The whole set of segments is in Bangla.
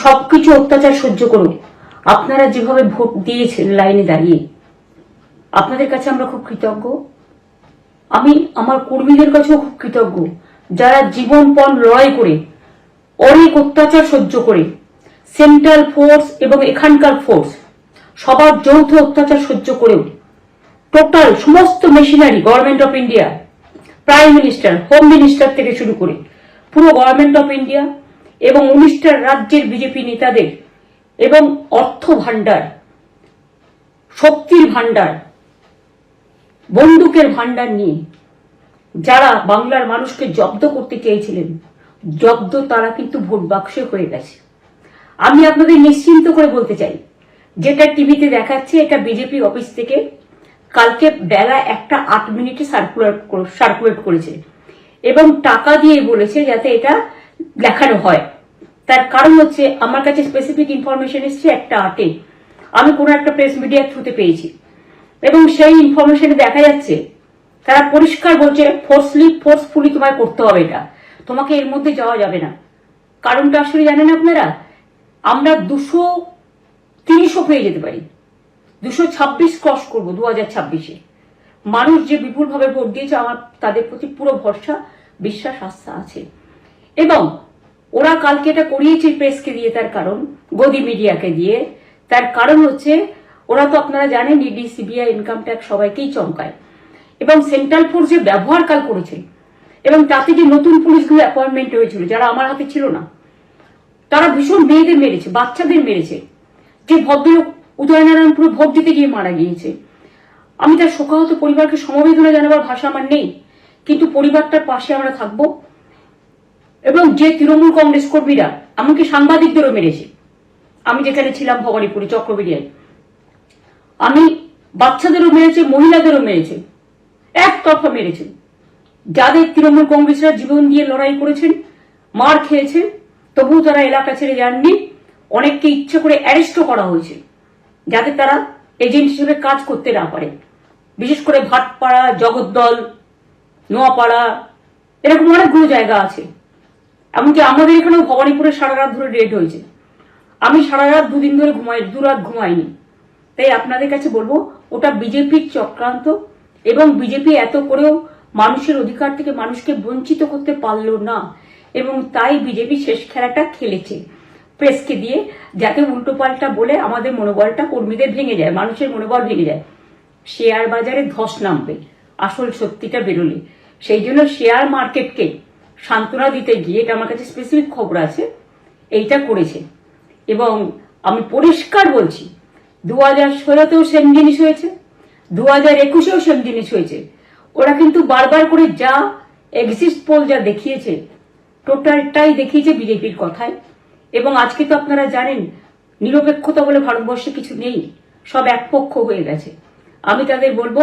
সবকিছু অত্যাচার সহ্য করুন। আপনারা যেভাবে ভোট দিয়েছেন লাইনে দাঁড়িয়ে, আপনাদের কাছে আমরা খুব কৃতজ্ঞ। আমি আমার কর্মীদের কাছেও খুব কৃতজ্ঞ, যারা জীবনপণ লড়াই করে অনেক অত্যাচার সহ্য করে সেন্ট্রাল ফোর্স এবং এখানকার ফোর্স সবার যৌথ অত্যাচার সহ্য করেও টোটাল সমস্ত machinery government of India, prime minister, home minister থেকে শুরু করে পুরো গভর্নমেন্ট অফ ইন্ডিয়া এবং 19টা রাজ্যের বিজেপি নেতাদের এবং অর্থ ভান্ডার, শক্তির ভান্ডার, বন্দুকের ভান্ডার নিয়ে যারা বাংলার মানুষকে জব্দ করতে চেয়েছিলেন, জব্দ তারা কিন্তু ভোট বাক্সে হয়ে গেছে। আমি আপনাদের নিশ্চিন্ত করে বলতে চাই, যেটা টিভিতে দেখাচ্ছে এটা বিজেপি অফিস থেকে কালকে বেলা 1:08 সার্কুলেট করেছে এবং টাকা দিয়ে বলেছে যাতে এটা দেখানো হয়। তার কারণ হচ্ছে আমার কাছে স্পেসিফিক ইনফরমেশন এসছে 1:08 আমি কোনো একটা প্রেস মিডিয়ার থ্রুতে পেয়েছি এবং সেই ইনফরমেশনে দেখা যাচ্ছে তারা পরিষ্কার বলছে ফোর্সফুলি তোমায় করতে হবে, এটা তোমাকে এর মধ্যে যাওয়া যাবে না। কারণটা আসলে জানেন আপনারা, আমরা 230ও পেয়ে যেতে পারি, 226 ক্রস করবো 2026-এ। মানুষ যে বিপুলভাবে ভোট দিয়েছে, আমার তাদের প্রতি পুরো ভরসা, বিশ্বাস, আস্থা আছে। এবং ওরা কালকে এটা করিয়েছে প্রেসকে দিয়ে, তার কারণ গদি মিডিয়াকে দিয়ে, তার কারণ হচ্ছে ওরা তো আপনারা জানেন ইডি, সিবিআই, ইনকাম ট্যাক্স সবাইকেই চমকায় এবং সেন্ট্রাল ফোর্স যে ব্যবহার কাল করেছে এবং তাতে যে নতুন পুলিশগুলো অ্যাপয়েন্টমেন্ট হয়েছিল যারা আমার হাতে ছিল না, তারা ভীষণ মেয়েদের মেরেছে, বাচ্চাদের মেরেছে। যে ভদ্রলোক উদয়নারায়ণপুরে ভোট দিতে গিয়ে মারা গিয়েছে, আমি তার শোকাহত পরিবারকে সমবেদনা জানাবার ভাষা আমার নেই, কিন্তু পরিবারটার পাশে আমরা থাকবো। এবং যে তৃণমূল কংগ্রেস কর্মীরা এমনকি সাংবাদিকদেরও মেরেছে, আমি যেখানে ছিলাম ভবানীপুরে চক্রবেড়িয়ায়, আমি বাচ্চাদেরও মেরেছে, মহিলাদেরও মেরেছে, একতরফা মেরেছে। যাদের তৃণমূল কংগ্রেসরা জীবন দিয়ে লড়াই করেছেন, মার খেয়েছে, তবুও তারা এলাকা ছেড়ে যাননি। অনেককে ইচ্ছে করে অ্যারেস্টও করা হয়েছে যাতে তারা এজেন্ট হিসেবে কাজ করতে না পারে। বিশেষ করে ভাটপাড়া, জগদ্দল, নোয়াপাড়া, এরকম অনেকগুলো জায়গা আছে। এমনকি আমাদের এখানেও ভবানীপুরে সারা রাত ধরে রেড হয়েছে। আমি সারা রাত 2 দিন ধরে দুরাত ঘুমাইনি। তাই আপনাদের কাছে বলবো, ওটা বিজেপির চক্রান্ত এবং বিজেপি এত করেও মানুষের অধিকার থেকে মানুষকে বঞ্চিত করতে পারলো না এবং তাই বিজেপি শেষ খেলাটা খেলেছে প্রেসকে দিয়ে, যাতে উল্টো পাল্টা বলে আমাদের মনোবলটা কর্মীদের ভেঙে যায়, মানুষের মনোবল ভেঙে যায়। শেয়ার বাজারে ধস নামবে আসল সত্যিটা বেরোলে। সেই জন্য শেয়ার মার্কেটকে সান্ত্বনা দিতে গিয়ে, এটা আমার কাছে স্পেসিফিক খবর আছে, এইটা করেছে। এবং আমি পরিষ্কার বলছি, 2016তেও সেম জিনিস হয়েছে, 2021-এও সেম জিনিস হয়েছে। ওরা কিন্তু বারবার করে যা এক্সিট পোল যা দেখিয়েছে, টোটালটাই দেখিয়েছে বিজেপির কথায়। এবং আজকে তো আপনারা জানেন নিরপেক্ষতা বলে ভারতবর্ষে কিছু নেই, সব একপক্ষ হয়ে গেছে। আমি তাদের বলবো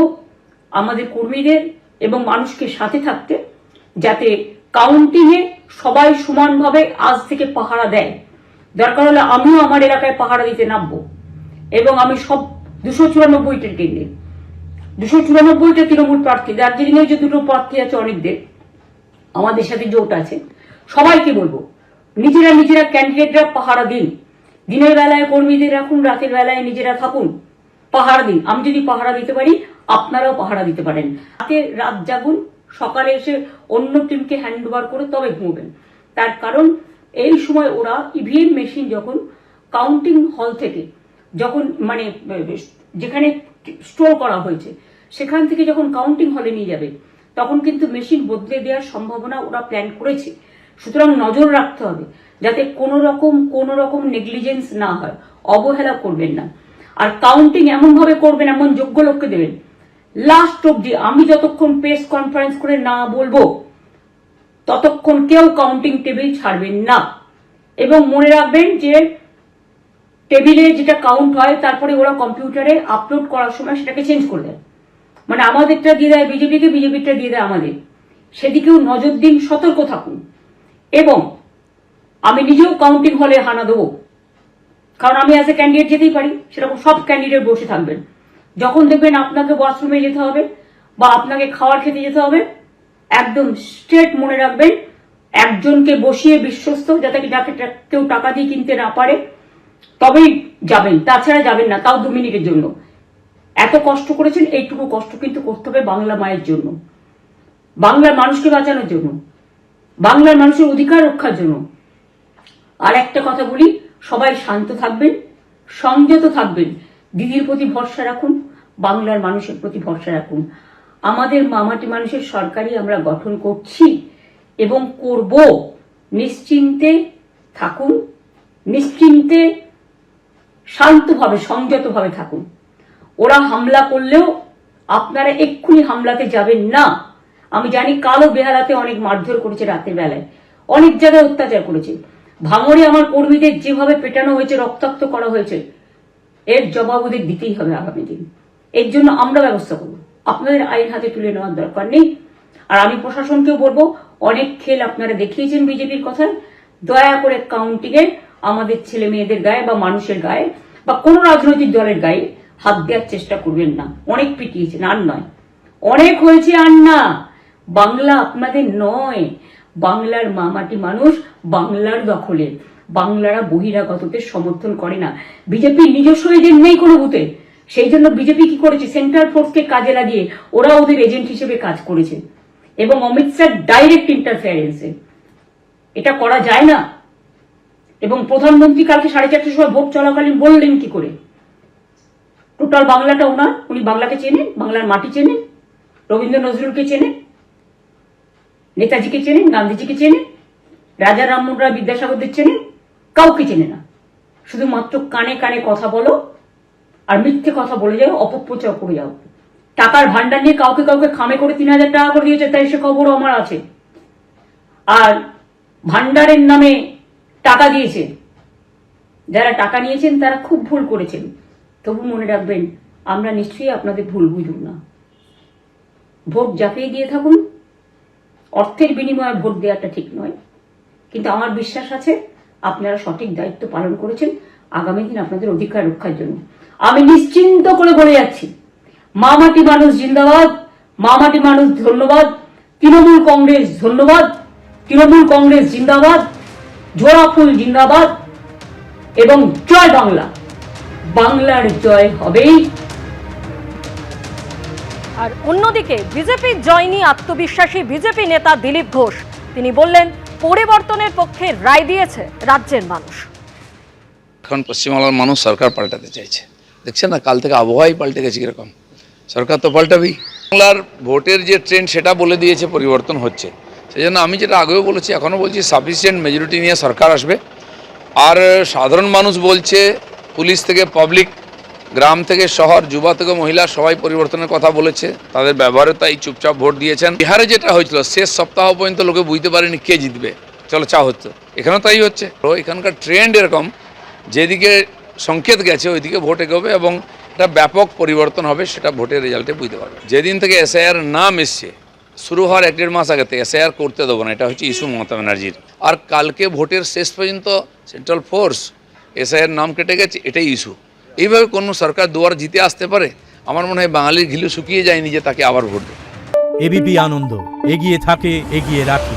আমাদের কর্মীদের এবং মানুষকে সাথে থাকতে, যাতে কাউন্টিংয়ে সবাই সমানভাবে আজ থেকে পাহারা দেয়। দরকার হলে আমিও আমার এলাকায় পাহারা দিতে নামবো এবং আমি সব 294টা কেন্দ্রে 294টা তৃণমূল প্রার্থী, দার্জিলিংয়ে যে 2টো প্রার্থী আছে অনেকদের, আমাদের সাথে জোট আছে, সবাইকে বলবো নিজেরা ক্যান্ডিডেটরা পাহারা দিন। দিনের বেলায় কর্মীদের রাখুন, রাতের বেলায় নিজেরা থাকুন, পাহারা দিন। আমি যদি পাহারা দিতে পারি, আপনারাও পাহারা দিতে পারেন। রাত জাগুন, সকালে এসে অন্য টিমকে হ্যান্ড ওভার করে তবে ঘুমবেন। তার কারণ এই সময় ওরা ইভিএম মেশিন যখন কাউন্টিং হল থেকে, যখন মানে যেখানে স্টোর করা হয়েছে সেখান থেকে যখন কাউন্টিং হলে নিয়ে যাবে, তখন কিন্তু মেশিন বদলে দেওয়ার সম্ভাবনা ওরা প্ল্যান করেছে। সুতরাং নজর রাখতে হবে যাতে কোনো রকম নেগলিজেন্স না হয়, অবহেলা করবেন না। আর কাউন্টিং এমন ভাবে করবেন, এমন যোগ্য লোককে দেবেন লাস্ট অব্দি। আমি যতক্ষণ প্রেস কনফারেন্স করে না বলবো ততক্ষণ কেউ কাউন্টিং টেবিল ছাড়বেন না। এবং মনে রাখবেন যে টেবিলে যেটা কাউন্ট হয় তারপরে ওরা কম্পিউটারে আপলোড করার সময় সেটাকে চেঞ্জ করে দেয়, মানে আমাদেরটা দিয়ে দেয় বিজেপিকে, বিজেপিটা দিয়ে দেয় আমাদের। সেদিকেও নজর দিন, সতর্ক থাকুন। এবং আমি নিজেও কাউন্টিং হলে হানা দেবো, কারণ আমি অ্যাজ এ ক্যান্ডিডেট যেতেই পারি, সেরকম সব ক্যান্ডিডেট বসে থাকবেন। যখন দেখবেন আপনাকে ওয়াশরুমে যেতে হবে বা আপনাকে খাবার খেতে যেতে হবে, একদম স্ট্রেট মনে রাখবেন একজনকে বসিয়ে বিশ্বস্ত, যাতে যাকে কেউ টাকা দিয়ে কিনতে না পারে তবেই যাবেন, তাছাড়া যাবেন না, তাও 2 মিনিটের জন্য। এত কষ্ট করেছেন, এইটুকু কষ্ট কিন্তু করতে হবে বাংলা মায়ের জন্য, বাংলার মানুষকে বাঁচানোর জন্য, বাংলার মানুষের অধিকার রক্ষার জন্য। আর একটা কথা বলি, সবাই শান্ত থাকবেন, সংযত থাকবেন, দিদির প্রতি ভরসা রাখুন, বাংলার মানুষের প্রতি ভরসা রাখুন। আমাদের মামাটি মানুষের সরকারই আমরা গঠন করছি এবং করব। নিশ্চিন্তে থাকুন, নিশ্চিন্তে শান্তভাবে সংযতভাবে থাকুন। ওরা হামলা করলেও আপনারা এক্ষুনি হামলাতে যাবেন না। আমি জানি কালো বেহালাতে অনেক মারধর করেছে, রাতের বেলায় অনেক জায়গায় অত্যাচার করেছে। ভাঙড়ে আমার কর্মীদের যেভাবে পেটানো হয়েছে, রক্তাক্ত করা হয়েছে, এর জবাব ওদের দিতেই হবে আগামী দিন। এর জন্য আমরা ব্যবস্থা করব, আপনাদের আইন হাতে তুলে নেওয়ার দরকার নেই। আর আমি প্রশাসনকেও বলবো, অনেক খেল আপনারা দেখিয়েছেন বিজেপির কথায়, দয়া করে কাউন্টিংয়ে আমাদের ছেলে মেয়েদের গায়ে বা মানুষের গায়ে বা কোনো রাজনৈতিক দলের গায়ে হাত দেওয়ার চেষ্টা করবেন না। অনেক পিটিয়েছেন, আর নয়, অনেক হয়েছে, আর না। বাংলা আপনাদের নয়, বাংলার মামাটি মানুষ বাংলার দখলে। বাংলারা বহিরাগতদের সমর্থন করে না। বিজেপির নিজস্ব এজেন্ট নেই কোনো বুথে, সেই জন্য বিজেপি কি করেছে, সেন্ট্রাল ফোর্সকে কাজে লাগিয়ে ওরা ওদের এজেন্ট হিসেবে কাজ করেছে, এবং অমিত শাহ ডাইরেক্ট ইন্টারফেয়ারেন্সে। এটা করা যায় না। এবং প্রধানমন্ত্রী কালকে 4:30টার সময় ভোট চলাকালীন বললেন কি করে, টোটাল বাংলাটা ওনার, উনি বাংলাকে চেনেন, বাংলার মাটি চেনেন, রবীন্দ্র নজরুলকে চেনেন, নেতাজিকে চেনেন, গান্ধীজিকে চেনেন, রাজা রামমোহন রায় বিদ্যাসাগরদের চেনেন, কাউকে চেনে না। শুধুমাত্র কানে কানে কথা বলো আর মিথ্যে কথা বলে যাও, অপপ্রচার করে যাও। টাকার ভান্ডার নিয়ে কাউকে কাউকে খামে করে 3,000 টাকা করে দিয়েছে, তাই সে খবরও আমার আছে। আর ভান্ডারের নামে টাকা দিয়েছে, যারা টাকা নিয়েছেন তারা খুব ভুল করেছেন। তবু মনে রাখবেন, আমরা নিশ্চয়ই আপনাদের ভুল বুঝব না। ভোট যাকেই দিয়ে থাকুন, অর্থের বিনিময়ে ভোট দেওয়াটা ঠিক নয়, কিন্তু আমার বিশ্বাস আছে আপনারা সঠিক দায়িত্ব পালন করেছেন আগামী দিন আপনাদের অধিকার রক্ষার জন্য। আমি নিশ্চিন্ত করে বলে যাচ্ছি, মামাটি মানুষ জিন্দাবাদ, মামাটি মানুষ ধন্যবাদ, তৃণমূল কংগ্রেস ধন্যবাদ, তৃণমূল কংগ্রেস জিন্দাবাদ, জোড়াফুল জিন্দাবাদ, এবং জয় বাংলা। বাংলার জয় হবেই। আর অন্যদিকে বিজেপির জয় নিয়ে আত্মবিশ্বাসী বিজেপি নেতা দিলীপ ঘোষ, তিনি বললেন পরিবর্তনের পক্ষে রায় দিয়েছে রাজ্যের মানুষ। এখন পশ্চিমবাংলার মানুষ সরকার পাল্টাতে চাইছে, দেখছেন না, কাল থেকে আবহাওয়াই পাল্টে গেছে কিরকম। সরকার তো পাল্টাবেই। বাংলার ভোটের যে ট্রেন্ড সেটা বলে দিয়েছে পরিবর্তন হচ্ছে। সেই জন্য আমি যেটা আগেও বলেছি, এখনও বলছি, সাফিসিয়েন্ট মেজরিটি নিয়ে সরকার আসবে। আর সাধারণ মানুষ বলছে, পুলিশ থেকে পাবলিক, গ্রাম থেকে শহর, যুবা থেকে মহিলা, সবাই পরিবর্তনের কথা বলেছে। তাদের ব্যবহারে তাই চুপচাপ ভোট দিয়েছেন। বিহারে যেটা হয়েছিল, শেষ সপ্তাহ পর্যন্ত লোকে বুঝতে পারেনি কে জিতবে, চলো চা হচ্ছে। এখানেও তাই হচ্ছে। তো এখানকার ট্রেন্ড এরকম, যেদিকে সংকেত গেছে ওইদিকে ভোট এগোবে এবং একটা ব্যাপক পরিবর্তন হবে, সেটা ভোটের রেজাল্টে বুঝতে পারবে। যেদিন থেকে এসআইআর নাম এসছে, শুরু হওয়ার 1-1.5 মাস আগে থেকে এসআইআর করতে দেবো না, এটা হচ্ছে ইস্যু মমতা ব্যানার্জির। আর কালকে ভোটের শেষ পর্যন্ত সেন্ট্রাল ফোর্স এসআইআর নাম কেটে গেছে, এটাই ইস্যু। এইভাবে কোনো সরকার দুয়ার জিতে আসতে পারে? আমার মনে হয় বাঙালির ঘিলু শুকিয়ে যায়নি যে তাকে আবার ভোট দেবে। এবিপি আনন্দ, এগিয়ে থাকে, এগিয়ে রাখে।